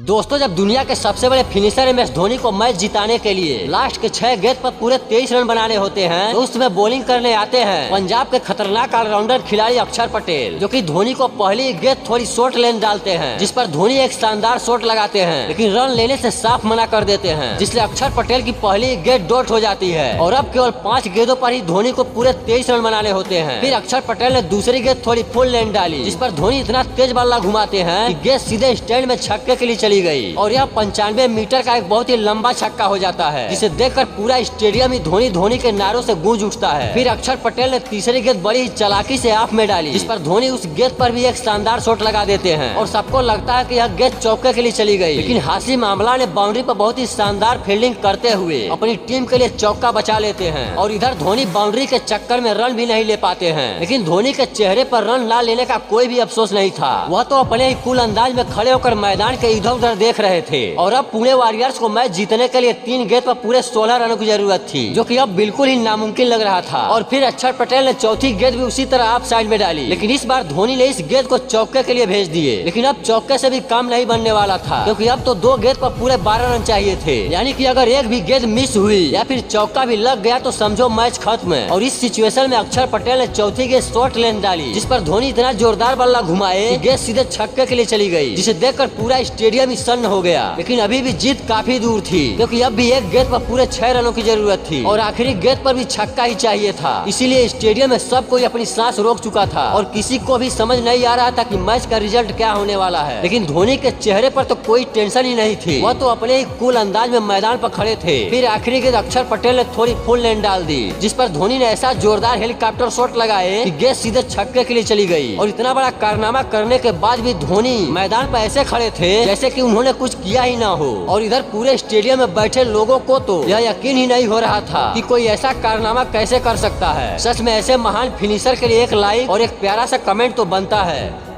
दोस्तों, जब दुनिया के सबसे बड़े फिनिशर MS धोनी को मैच जिताने के लिए लास्ट के 6 गेंद पर पूरे 23 रन बनाने होते हैं तो उस समय बॉलिंग करने आते हैं पंजाब के खतरनाक ऑलराउंडर खिलाड़ी अक्षर पटेल, जो कि धोनी को पहली गेंद थोड़ी शॉर्ट लेन डालते हैं, जिस पर धोनी एक शानदार शॉट लगाते हैं, लेकिन रन लेने से साफ मना कर देते हैं, जिससे अक्षर पटेल की पहली गेंद डॉट हो जाती है और अब केवल 5 गेंदों पर ही धोनी को पूरे 23 रन बनाने होते हैं। फिर अक्षर पटेल ने दूसरी गेंद थोड़ी फुल लेन डाली, जिस पर धोनी इतना तेज बल्ला घुमाते हैं कि गेंद सीधे स्टैंड में छक्के के लिए चली गई और यह 95 मीटर का एक बहुत ही लंबा छक्का हो जाता है, जिसे देखकर पूरा स्टेडियम ही धोनी धोनी के नारों से गूंज उठता है। फिर अक्षर पटेल ने तीसरी गेंद बड़ी ही चालाकी से ऑफ में डाली, जिस पर धोनी उस गेंद पर भी एक शानदार शॉट लगा देते हैं और सबको लगता है कि यह गेंद चौके के लिए चली गई, लेकिन हाशिम आमला ने बाउंड्री पर बहुत ही शानदार फील्डिंग करते हुए अपनी टीम के लिए चौका बचा लेते हैं और इधर धोनी बाउंड्री के चक्कर में रन भी नहीं ले पाते हैं। लेकिन धोनी के चेहरे पर रन ना लेने का कोई भी अफसोस नहीं था, वह तो अपने ही कूल अंदाज में खड़े होकर मैदान के इधर उधर देख रहे थे। और अब पुणे वॉरियर्स को मैच जीतने के लिए 3 गेंद पर पूरे 16 रनों की जरूरत थी, जो कि अब बिल्कुल ही नामुमकिन लग रहा था। और फिर अक्षर पटेल ने चौथी गेंद भी उसी तरह ऑफ साइड में डाली, लेकिन इस बार धोनी ने इस गेंद को चौके के लिए भेज दिए। लेकिन अब चौके से भी काम नहीं बनने वाला था, क्योंकि अब तो 2 गेंद पर पूरे 12 रन चाहिए थे, यानी कि अगर एक भी गेंद मिस हुई या फिर चौका भी लग गया तो समझो मैच खत्म है। और इस सिचुएशन में अक्षर पटेल ने चौथी गेंद शॉर्ट लेन डाली, जिस पर धोनी इतना जोरदार बल्ला घुमाए कि गेंद सीधे छक्के के लिए चली गई, जिसे देखकर पूरा स्टेडियम ही सन्न हो गया। लेकिन अभी भी जीत काफी दूर थी, क्योंकि अब भी एक गेंद पर पूरे 6 रनों की जरूरत थी और आखिरी गेंद पर भी छक्का ही चाहिए था। इसीलिए स्टेडियम में सब कोई अपनी सांस रोक चुका था और किसी को भी समझ नहीं आ रहा था कि मैच का रिजल्ट क्या होने वाला है। लेकिन धोनी के चेहरे पर तो कोई टेंशन ही नहीं थी, वह तो अपने ही कूल अंदाज में मैदान पर खड़े थे। फिर आखिरी गेंद अक्षर पटेल ने थोड़ी फुल लेन डाल दी, जिस पर धोनी ने ऐसा जोरदार हेलीकॉप्टर शॉट लगाए कि गेंद सीधे छक्के के लिए चली गई। और इतना बड़ा कारनामा करने के बाद भी धोनी मैदान पर ऐसे खड़े थे जैसे कि उन्होंने कुछ किया ही ना हो। और इधर पूरे स्टेडियम में बैठे लोगों को तो यह यकीन ही नहीं हो रहा था कि कोई ऐसा कारनामा कैसे कर सकता है। सच में ऐसे महान फिनिशर के लिए एक लाइक और एक प्यारा सा कमेंट तो बनता है।